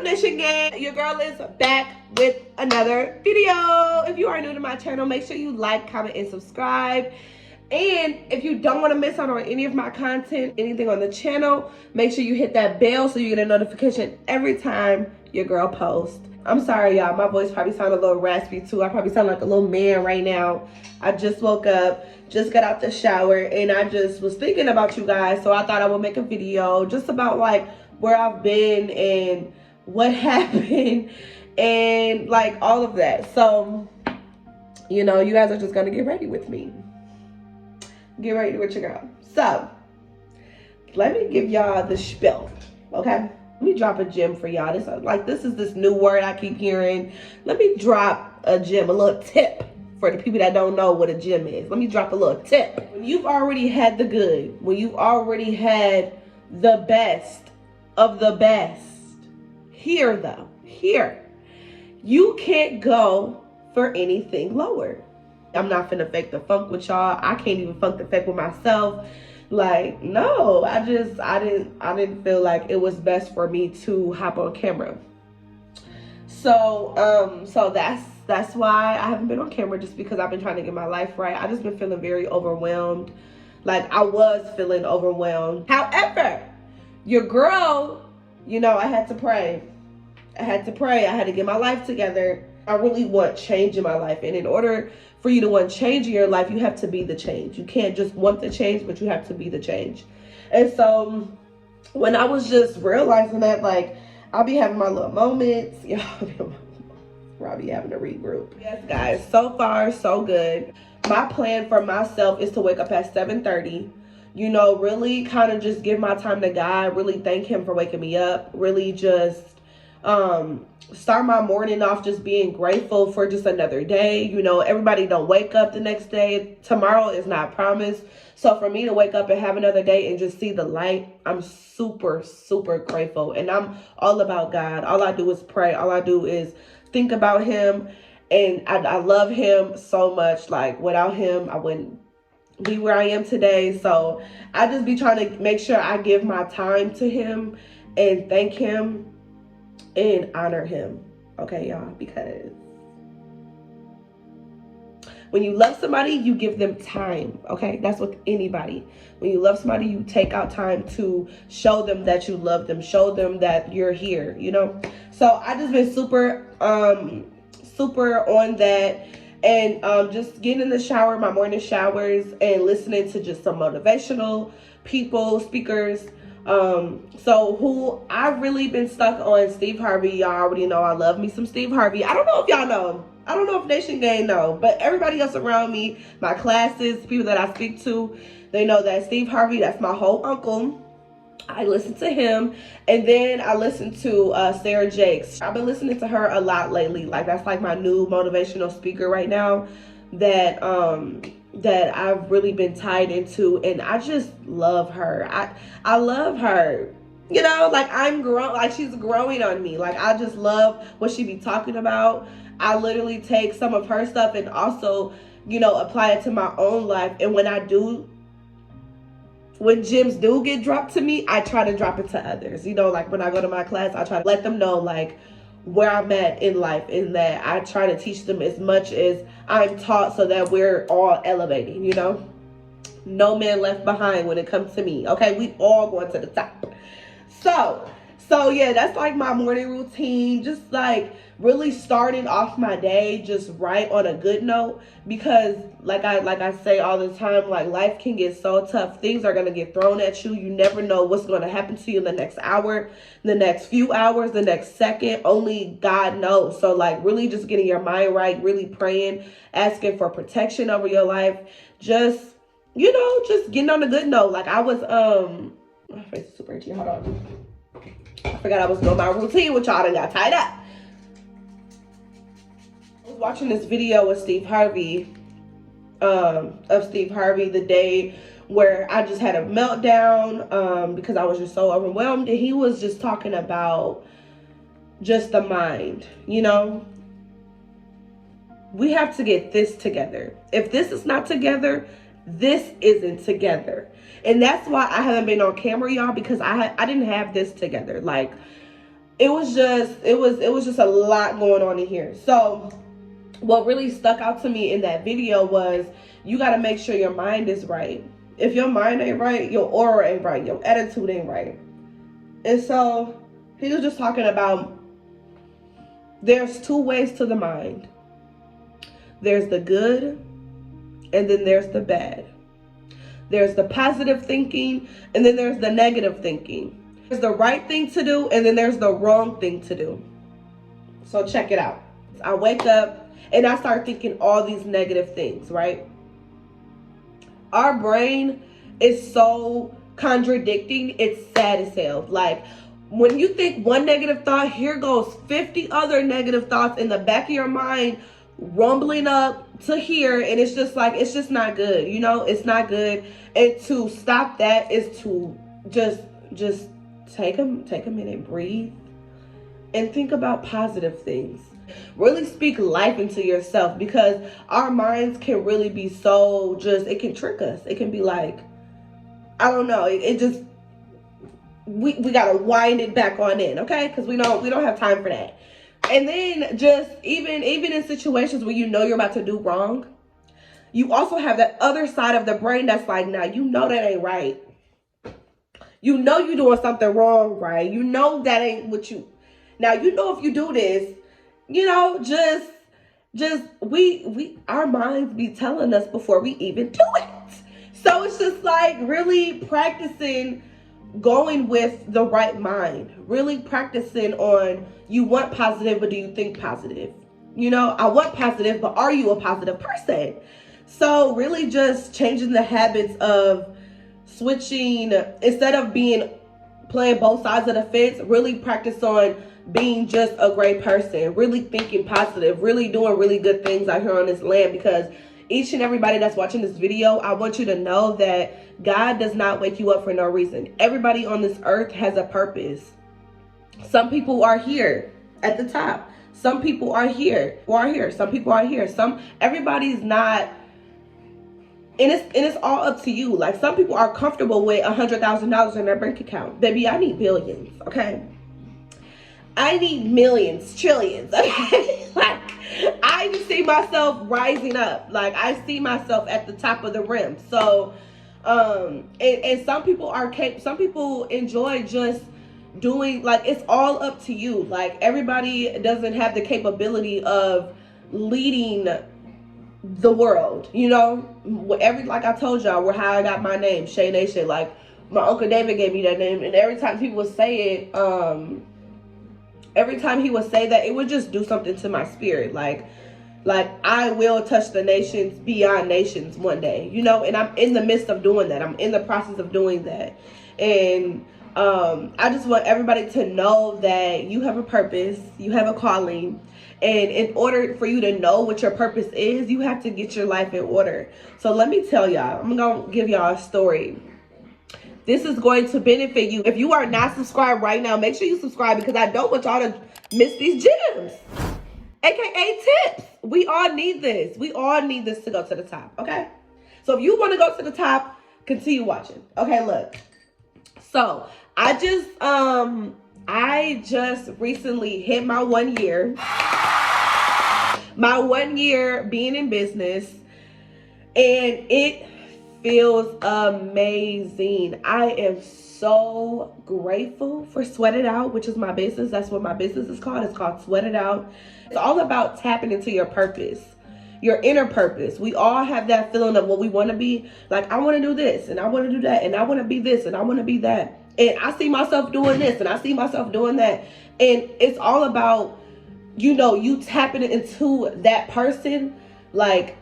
Nation Gang? Your girl is back with another video. If you are new to my channel, make sure you like, comment, and subscribe. And if you don't want to miss out on any of my content, anything on the channel, make sure you hit that bell so you get a notification every time your girl posts. I'm sorry, y'all. My voice probably sounds a little raspy too. I probably sound like a little man right now. I just woke up, just got out the shower, and I just was thinking about you guys. So I thought I would make a video just about like where I've been and what happened and like all of that. So, you know, you guys are just going to get ready with me. Get ready with your girl. So, let me give y'all the spiel, okay? Let me drop a gem for y'all. This is this new word I keep hearing. Let me drop a gem, a little tip for the people that don't know what a gem is. Let me drop a little tip. When you've already had the good, when you've already had the best of the best, here, you can't go for anything lower. I'm not finna fake the funk with y'all. I can't even funk the fake with myself. Like, no, I didn't feel like it was best for me to hop on camera. So, so that's why I haven't been on camera, just because I've been trying to get my life right. I just been feeling very overwhelmed. Like, I was feeling overwhelmed. However, your girl, you know, I had to pray. I had to get my life together. I really want change in my life. And in order for you to want change in your life, you have to be the change. You can't just want the change, but you have to be the change. And so when I was just realizing that, like, I'll be having my little moments. Y'all, I'll be having a regroup. Yes, guys, so far, so good. My plan for myself is to wake up at 7:30. You know, really kind of just give my time to God. Really thank him for waking me up. Really just start my morning off just being grateful for just another day. You know, everybody don't wake up the next day. Tomorrow is not promised. So for me to wake up and have another day and just see the light, I'm super, super grateful. And I'm all about God. All I do is pray. All I do is think about him. And I love him so much. Like, without him, I wouldn't be where I am today. So I just be trying to make sure I give my time to him and thank him and honor him. Okay, y'all, because when you love somebody, you give them time. Okay, that's with anybody. When you love somebody, you take out time to show them that you love them, show them that you're here, you know. So I just been super on that. And just getting in the shower, my morning showers, and listening to just some motivational people, speakers. So who I've really been stuck on, Steve Harvey. Y'all already know I love me some Steve Harvey. I don't know if y'all know him. I don't know if Nation Gang know, but everybody else around me, my classes, people that I speak to, they know that Steve Harvey, that's my whole uncle. I listen to him, and then I listen to Sarah Jakes. I've been listening to her a lot lately. Like, that's like my new motivational speaker right now that that I've really been tied into, and I just love her. I love her. You know, like, like, she's growing on me. Like, I just love what she be talking about. I literally take some of her stuff and also, you know, apply it to my own life. And when gems do get dropped to me, I try to drop it to others. You know, like, when I go to my class, I try to let them know, like, where I'm at in life, and that I try to teach them as much as I'm taught, so that we're all elevating, you know. No man left behind when it comes to me. Okay, we all going to the top. So yeah, that's like my morning routine. Just like really starting off my day just right on a good note, because like I say all the time, like, life can get so tough. Things are gonna get thrown at you. You never know what's gonna happen to you in the next hour, the next few hours, the next second. Only God knows. So like, really just getting your mind right, really praying, asking for protection over your life. Just, you know, just getting on a good note. Like, I was my face is super itchy. Hold on. I forgot I was doing my routine with y'all and got tied up. I was watching this video with Steve Harvey, the day where I just had a meltdown because I was just so overwhelmed. And he was just talking about just the mind, you know. We have to get this together. If this is not together, this isn't together. And that's why I haven't been on camera, y'all, because I didn't have this together. Like, it was just a lot going on in here. So what really stuck out to me in that video was you got to make sure your mind is right. If your mind ain't right, your aura ain't right, your attitude ain't right. And so he was just talking about there's two ways to the mind. There's the good, and then there's the bad. There's the positive thinking, and then there's the negative thinking. There's the right thing to do, and then there's the wrong thing to do. So check it out. I wake up and I start thinking all these negative things, right? Our brain is so contradicting, it's sad as hell. Like, when you think one negative thought, here goes 50 other negative thoughts in the back of your mind rumbling up to here, and it's just like, it's just not good, you know? It's not good. And to stop that is to just take a minute, breathe, and think about positive things. Really speak life into yourself, because our minds can really be so it can trick us. It can be like, I don't know, it just, we gotta wind it back on in, okay? Because we don't have time for that. And then just even in situations where you know you're about to do wrong, you also have that other side of the brain that's like, now you know that ain't right. You know you're doing something wrong, right? You know that ain't what you, now you know if you do this, you know, our minds be telling us before we even do it. So it's just like really practicing going with the right mind, really practicing on, you want positive, but do you think positive? You know, I want positive, but are you a positive person? So really just changing the habits of switching, instead of playing both sides of the fence, really practice on being just a great person, really thinking positive, really doing really good things out here on this land. Because each and everybody that's watching this video, I want you to know that God does not wake you up for no reason. Everybody on this earth has a purpose. Some people are here at the top. Some people are here. Some people are here. Everybody's not. And it's all up to you. Like, some people are comfortable with $100,000 in their bank account. Baby, I need billions, okay? I need millions, trillions, okay? Like, I just see myself rising up. Like, I see myself at the top of the rim. So, and some people enjoy just doing, like, it's all up to you. Like, everybody doesn't have the capability of leading the world, you know? Like I told y'all, how I got my name, Shay Nation. Like, my Uncle David gave me that name, and every time people would say it, every time he would say that, it would just do something to my spirit. Like I will touch the nations beyond nations one day, you know? And I'm in the midst of doing that. I'm in the process of doing that. And I just want everybody to know that you have a purpose, you have a calling. And in order for you to know what your purpose is, you have to get your life in order. So let me tell y'all, I'm going to give y'all a story. This is going to benefit you. If you are not subscribed right now, make sure you subscribe, because I don't want y'all to miss these gems, aka tips. We all need this. We all need this to go to the top, okay? So if you want to go to the top, continue watching. Okay, look. So I just recently hit my 1 year. My 1 year being in business, and it feels amazing. I am so grateful for Sweat It Out, which is my business. That's what my business is called. It's called Sweat It Out. It's all about tapping into your purpose, your inner purpose. We all have that feeling of what we want to be. Like, I want to do this, and I want to do that, and I want to be this, and I want to be that. And I see myself doing this, and I see myself doing that. And it's all about, you know, you tapping into that person, like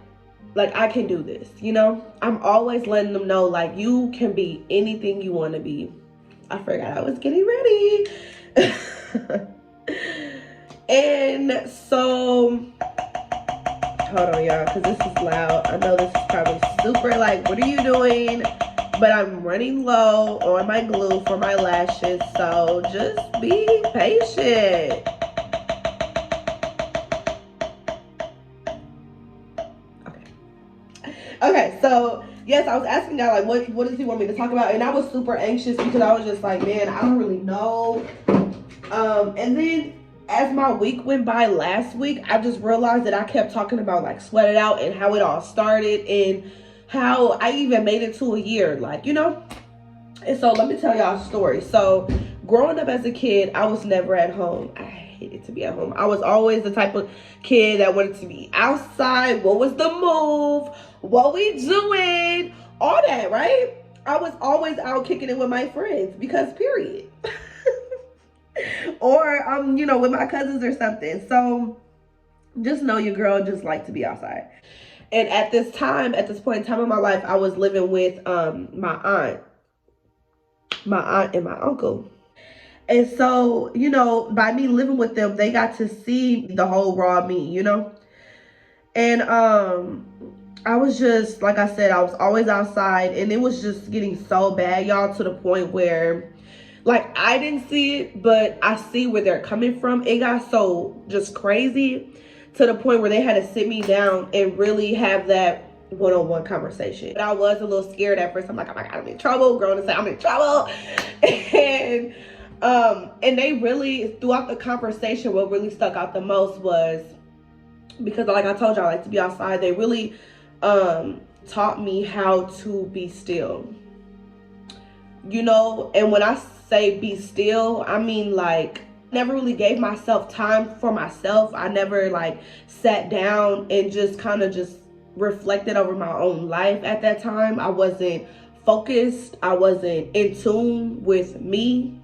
I can do this, you know? I'm always letting them know, like, you can be anything you want to be. I forgot I was getting ready. And so, hold on, y'all, because this is loud. I know this is probably super, like, what are you doing? But I'm running low on my glue for my lashes, so just be patient. Okay, so yes, I was asking y'all, like, what does he want me to talk about? And I was super anxious, because I was just like, man, I don't really know And then as my week went by last week, I just realized that I kept talking about like Sweat It Out and how it all started and how I even made it to a year, like, you know. And so let me tell y'all a story. So growing up as a kid, I was never at home. I hated to be at home. I was always the type of kid that wanted to be outside. What was the move? What we doing? All that, right? I was always out kicking it with my friends because period. Or you know, with my cousins or something. So just know your girl just like to be outside. And at this point in time in my life, I was living with my aunt and my uncle. And so, you know, by me living with them, they got to see the whole raw me, you know. And I was just, like I said, I was always outside, and it was just getting so bad, y'all, to the point where, like, I didn't see it, but I see where they're coming from. It got so just crazy to the point where they had to sit me down and really have that one-on-one conversation. But I was a little scared at first. I'm like, oh my God, I'm in trouble. Grown and say I'm in trouble. And they really, throughout the conversation, what really stuck out the most was, because like I told y'all, I like to be outside, they really taught me how to be still. You know, and when I say be still, I mean like never really gave myself time for myself. I never like sat down and just kind of just reflected over my own life at that time. I wasn't focused. I wasn't in tune with me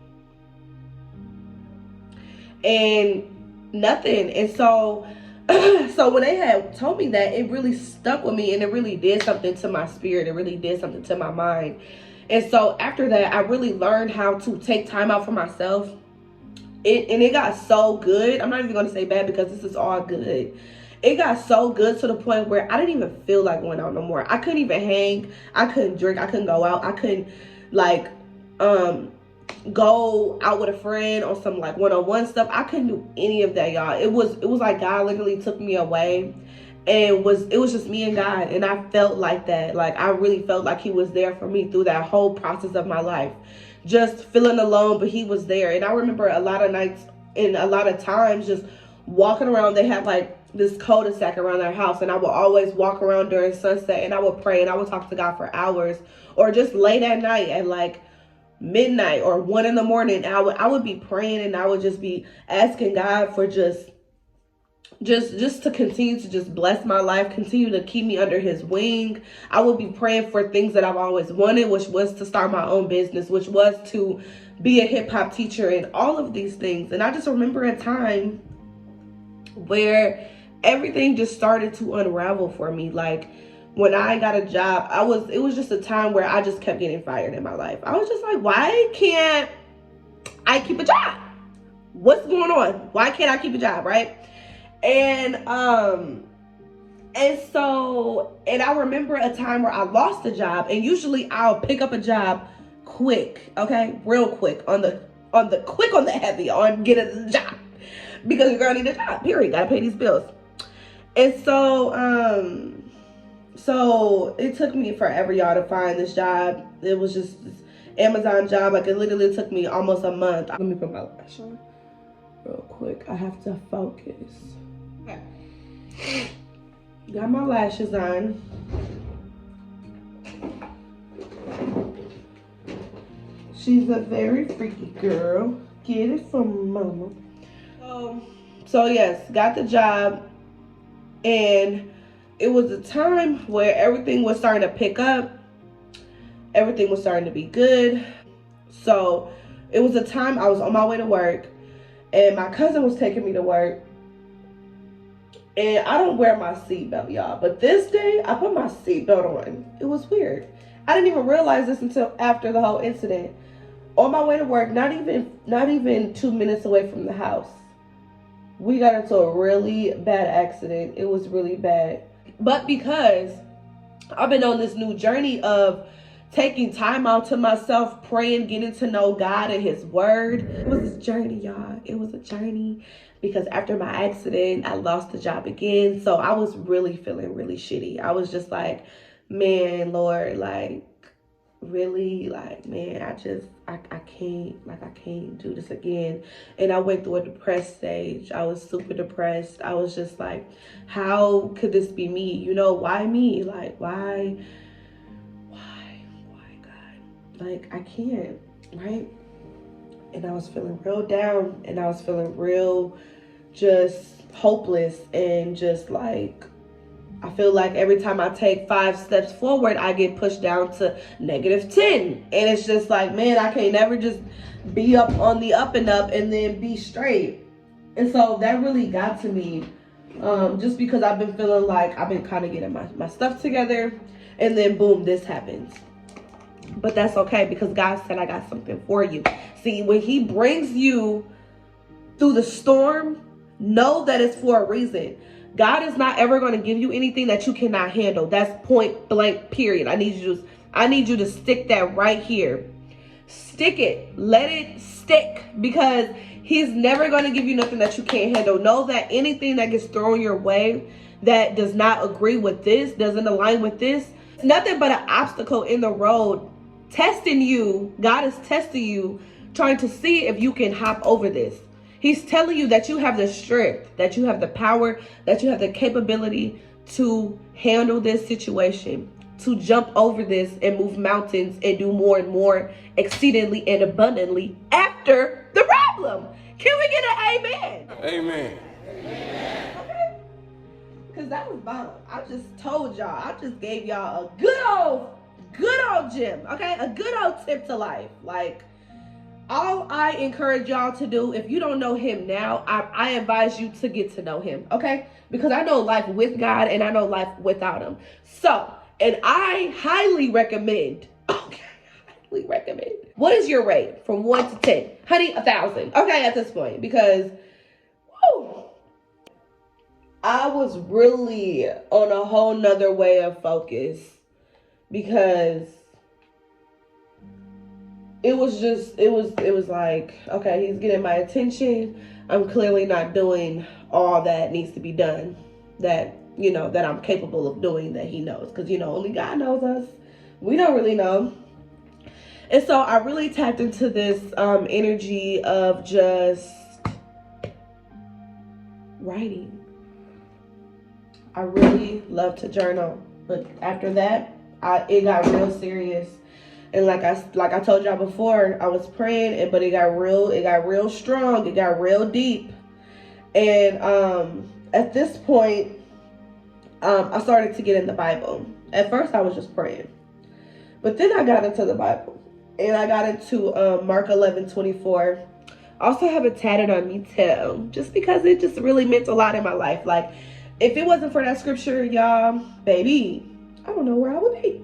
and nothing. And so so when they had told me that, it really stuck with me, and it really did something to my spirit. It really did something to my mind. And so after that, I really learned how to take time out for myself. And it got so good. I'm not even going to say bad because this is all good. It got so good to the point where I didn't even feel like going out no more. I couldn't even hang. I couldn't drink. I couldn't go out. I couldn't like go out with a friend or some like one-on-one stuff. I couldn't do any of that, y'all. It was like God literally took me away, and it was just me and God. And I felt like that. Like I really felt like he was there for me through that whole process of my life. Just feeling alone, but he was there. And I remember a lot of nights and a lot of times just walking around. They had like this cul-de-sac around our house, and I would always walk around during sunset, and I would pray, and I would talk to God for hours, or just late at night at like midnight or 1 a.m. I would be praying, and I would just be asking God for just to continue to just bless my life, continue to keep me under his wing. I would be praying for things that I've always wanted, which was to start my own business, which was to be a hip hop teacher, and all of these things. And I just remember a time where everything just started to unravel for me. Like when I got a job, it was just a time where I just kept getting fired in my life. I was just like, why can't I keep a job? What's going on? Why can't I keep a job, right? And I remember a time where I lost a job, and usually I'll pick up a job quick, okay? Real quick, on the heavy, on getting a job. Because you're gonna need a job, period. Gotta pay these bills. And so it took me forever, y'all, to find this job. It was just this Amazon job. Like it literally took me almost a month. Let me put my lash on real quick. I have to focus. Okay. Got my lashes on. She's a very freaky girl. Get it from mama. So yes, got the job, and it was a time where everything was starting to pick up. Everything was starting to be good. So it was a time I was on my way to work, and my cousin was taking me to work. And I don't wear my seatbelt, y'all. But this day, I put my seatbelt on. It was weird. I didn't even realize this until after the whole incident. On my way to work, not even 2 minutes away from the house, we got into a really bad accident. It was really bad. But because I've been on this new journey of taking time out to myself, praying, getting to know God and his word. It was a journey, y'all. It was a journey. Because after my accident, I lost the job again. So I was really feeling really shitty. I was just like, man, Lord, like, really like, man, I can't do this again. And I went through a depressed stage. I was super depressed. I was just like, how could this be me? You know, why me? Like, why God? Like, I can't, right? And I was feeling real down, and I was feeling real just hopeless, and just like, I feel like every time I take 5 steps forward, I get pushed down to -10. And it's just like, man, I can't never just be up on the up and up and then be straight. And so that really got to me, just because I've been feeling like I've been kind of getting my stuff together, and then boom, this happens. But that's okay, because God said, I got something for you. See, when he brings you through the storm, know that it's for a reason. God is not ever going to give you anything that you cannot handle. That's point blank, period. I need you to stick that right here. Stick it. Let it stick, because he's never going to give you nothing that you can't handle. Know that anything that gets thrown your way that does not agree with this, doesn't align with this, it's nothing but an obstacle in the road, testing you. God is testing you, trying to see if you can hop over this. He's telling you that you have the strength, that you have the power, that you have the capability to handle this situation, to jump over this and move mountains and do more and more exceedingly and abundantly after the problem. Can we get an amen? Amen. Okay? Because that was bomb. I just told y'all. I just gave y'all a good old gem. Okay? A good old tip to life. Like, all I encourage y'all to do, if you don't know him now, I advise you to get to know him, okay? Because I know life with God and I know life without him. So, and I highly recommend, what is your rate from 1 to 10? Honey, 1,000, okay, at this point, because, woo, I was really on a whole nother way of focus, because it was like, okay, he's getting my attention. I'm clearly not doing all that needs to be done, that, you know, that I'm capable of doing, that he knows. Because, you know, only God knows us. We don't really know. And so I really tapped into this energy of just writing. I really love to journal. But after that, it got real serious. And like I told y'all before, I was praying, but it got real strong, it got real deep. And at this point, I started to get in the Bible. At first I was just praying, but then I got into the Bible, and I got into Mark 11:24. I also have it tatted on me too, just because it just really meant a lot in my life. Like, if it wasn't for that scripture, y'all, baby, I don't know where I would be.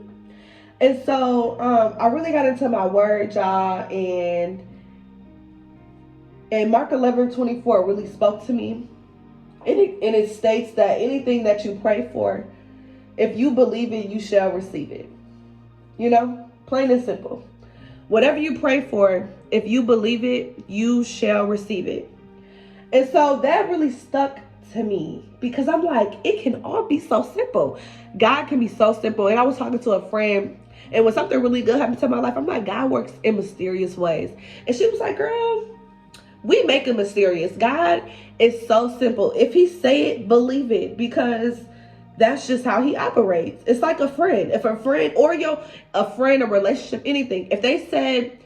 And so I really got into my word, y'all, and Mark 11:24 really spoke to me. And it states that anything that you pray for, if you believe it, you shall receive it. You know, plain and simple. Whatever you pray for, if you believe it, you shall receive it. And so that really stuck to me, because I'm like, it can all be so simple. God can be so simple. And I was talking to a friend, and when something really good happened to my life, I'm like, God works in mysterious ways. And she was like, girl, we make it mysterious. God is so simple. If he say it, believe it, because that's just how he operates. It's like a friend. If a friend or a friend, a relationship, anything, if they said,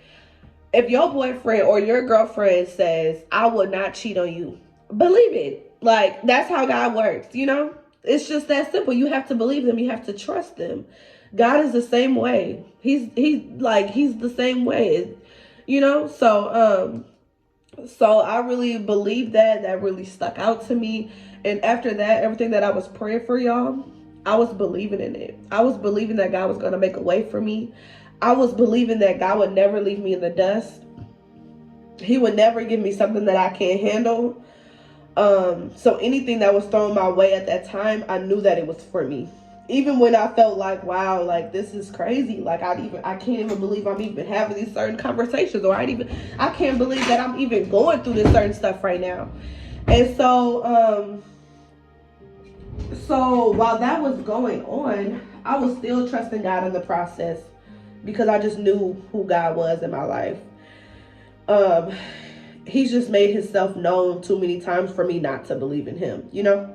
if your boyfriend or your girlfriend says, I will not cheat on you, believe it. Like, that's how God works, you know? It's just that simple. You have to believe them. You have to trust them. God is the same way. He's the same way, you know? So I really believe that really stuck out to me. And after that, everything that I was praying for, y'all, I was believing in it. I was believing that God was going to make a way for me. I was believing that God would never leave me in the dust. He would never give me something that I can't handle. So anything that was thrown my way at that time, I knew that it was for me. Even when I felt like, wow, like, this is crazy. Like, I can't even believe I'm even having these certain conversations, or I can't believe that I'm even going through this certain stuff right now. And so while that was going on, I was still trusting God in the process. because I just knew who God was in my life. He's just made himself known too many times for me not to believe in him, you know?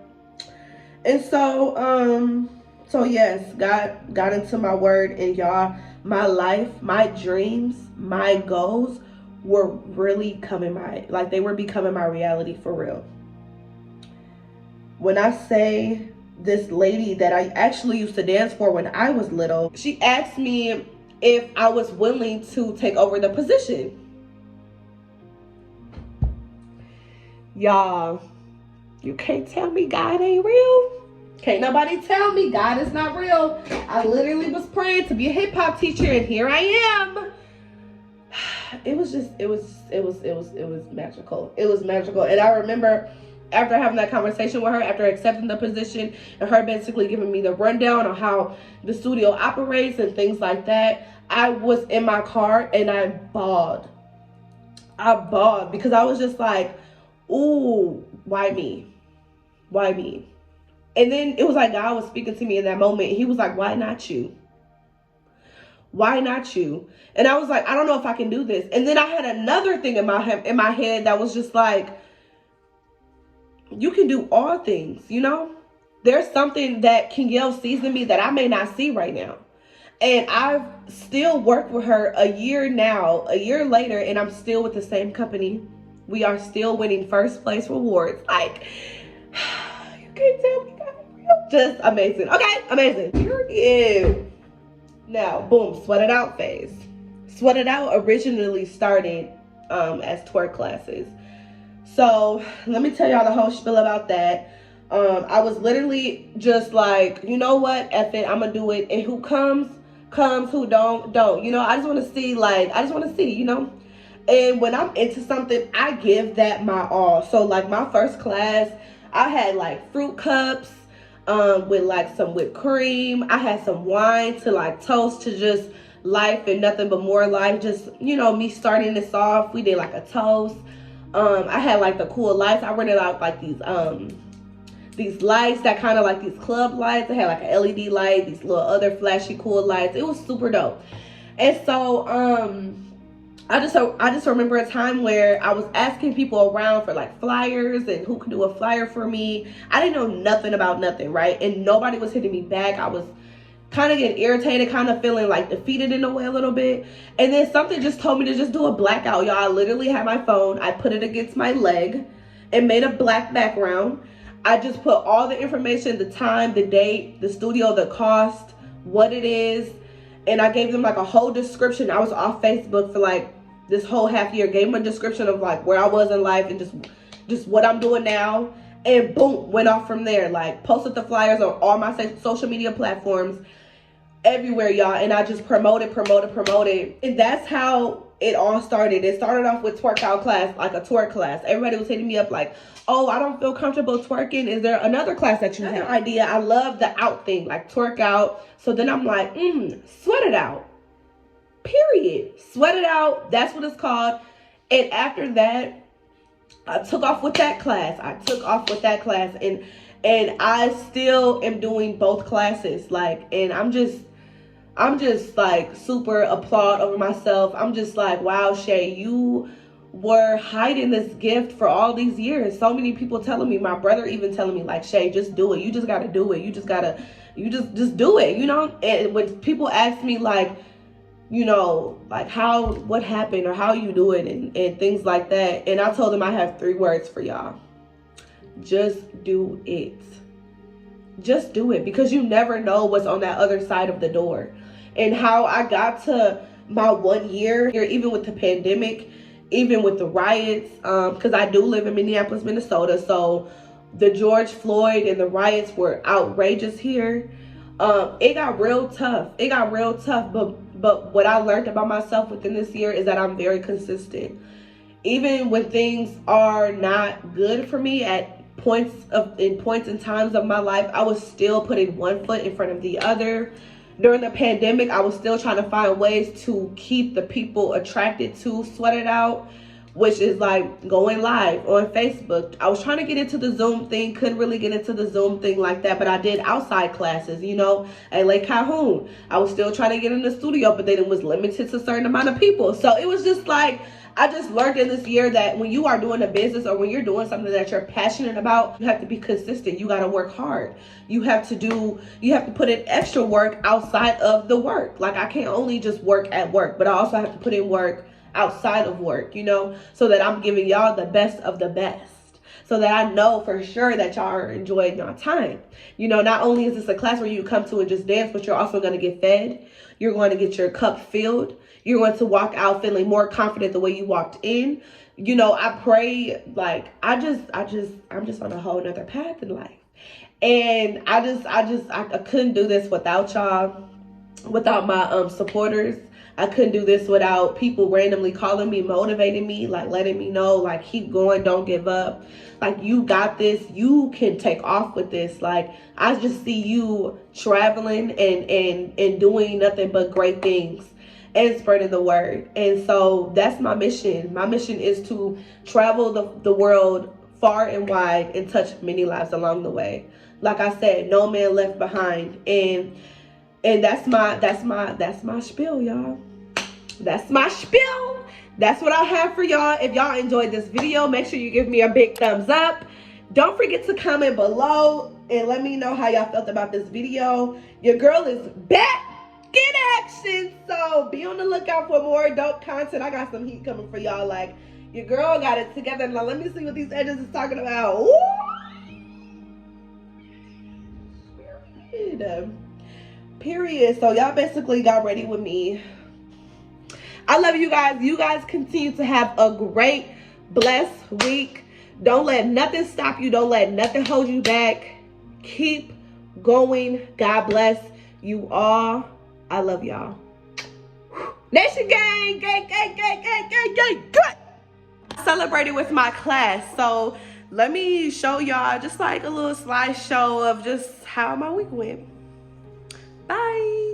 And so yes, God got into my word, and y'all, my life, my dreams, my goals were really they were becoming my reality for real. When I say this lady that I actually used to dance for when I was little, she asked me if I was willing to take over the position. Y'all, you can't tell me God ain't real. Can't nobody tell me God is not real. I literally was praying to be a hip hop teacher, and here I am. It was magical. It was magical. And I remember after having that conversation with her, after accepting the position, and her basically giving me the rundown on how the studio operates and things like that, I was in my car and I bawled. Because I was just like, ooh, why me? Why me? And then it was like God was speaking to me in that moment. He was like, why not you? Why not you? And I was like, I don't know if I can do this. And then I had another thing in my head that was just like, you can do all things, you know? There's something that Kingel sees in me that I may not see right now. And I've still worked with her a year later, and I'm still with the same company. We are still winning first place rewards. Like, you can't tell me God is real. Just amazing. Okay, amazing. Period. Now, boom, sweat it out phase. Sweat it out originally started as twerk classes. So let me tell y'all the whole spiel about that. I was literally just like, you know what, F it, I'm gonna do it. And who comes, who don't. You know, I just want to see, you know. And when I'm into something, I give that my all. So like my first class, I had like fruit cups with like some whipped cream. I had some wine to like toast to just life and nothing but more life. Just, you know, me starting this off. We did like a toast. I had like the cool lights. I rented out like these lights that kind of like these club lights. I had like an LED light, these little other flashy cool lights. It was super dope. And so I just remember a time where I was asking people around for like flyers and who could do a flyer for me. I didn't know nothing about nothing, right? And nobody was hitting me back. I was kind of getting irritated, kind of feeling like defeated in a way a little bit. And then something just told me to just do a blackout, y'all. I literally had my phone. I put it against my leg and made a black background. I just put all the information, the time, the date, the studio, the cost, what it is. And I gave them like a whole description. I was off Facebook for like this whole half year. Gave them a description of like where I was in life and just what I'm doing now. And boom, went off from there. Like posted the flyers on all my social media platforms, everywhere, y'all. And I just promoted. And that's how it all started. It started off with twerk out class, like a twerk class. Everybody was hitting me up like, oh, I don't feel comfortable twerking. Is there another class that you have? No idea. I love the out thing, like twerk out. So then I'm like, sweat it out. Period. Sweat it out. That's what it's called. And after that, I took off with that class. And I still am doing both classes. Like, and I'm just like super applaud over myself. I'm just like, wow, Shay, you were hiding this gift for all these years. So many people telling me, my brother even telling me like, Shay, just do it. You just got to do it. You just do it, you know? And when people ask me like, you know, like what happened or how you do it and things like that. And I told them I have 3 words for y'all. Just do it. Just do it, because you never know what's on that other side of the door. And how I got to my 1 year here, even with the pandemic, even with the riots, because I do live in Minneapolis, Minnesota. So the George Floyd and the riots were outrageous here. It got real tough. But what I learned about myself within this year is that I'm very consistent. Even when things are not good for me at points in times of my life, I was still putting one foot in front of the other. During the pandemic, I was still trying to find ways to keep the people attracted to Sweat It Out, which is like going live on Facebook. I was trying to get into the Zoom thing, couldn't really get into the Zoom thing like that, but I did outside classes, you know, at Lake Calhoun. I was still trying to get in the studio, but then it was limited to a certain amount of people. So it was just like, I just learned in this year that when you are doing a business or when you're doing something that you're passionate about, you have to be consistent. You got to work hard. You have to put in extra work outside of the work. Like, I can't only just work at work, but I also have to put in work outside of work, you know, so that I'm giving y'all the best of the best. So that I know for sure that y'all are enjoying your time. You know, not only is this a class where you come to and just dance, but you're also going to get fed. You're going to get your cup filled. You're going to walk out feeling more confident the way you walked in. You know, I pray, like, I'm just on a whole nother path in life. And I couldn't do this without y'all, without my supporters. I couldn't do this without people randomly calling me, motivating me, like letting me know, like, keep going, don't give up. Like, you got this, you can take off with this. Like, I just see you traveling and doing nothing but great things and spreading the word. And so that's my mission. My mission is to travel the world far and wide and touch many lives along the way. Like I said, no man left behind. And that's my spiel, y'all. That's my spiel. That's what I have for y'all. If y'all enjoyed this video, make sure you give me a big thumbs up. Don't forget to comment below and let me know how y'all felt about this video. Your girl is back in action, so be on the lookout for more dope content. I got some heat coming for y'all. Like, your girl got it together. Now let me see what these edges is talking about. Ooh. Period. So y'all basically got ready with me. I love you guys. You guys continue to have a great, blessed week. Don't let nothing stop you. Don't let nothing hold you back. Keep going. God bless you all. I love y'all. Nation gang, gang, gang, gang, gang, gang, gang, gang. I celebrated with my class. So let me show y'all just like a little slideshow of just how my week went. Bye.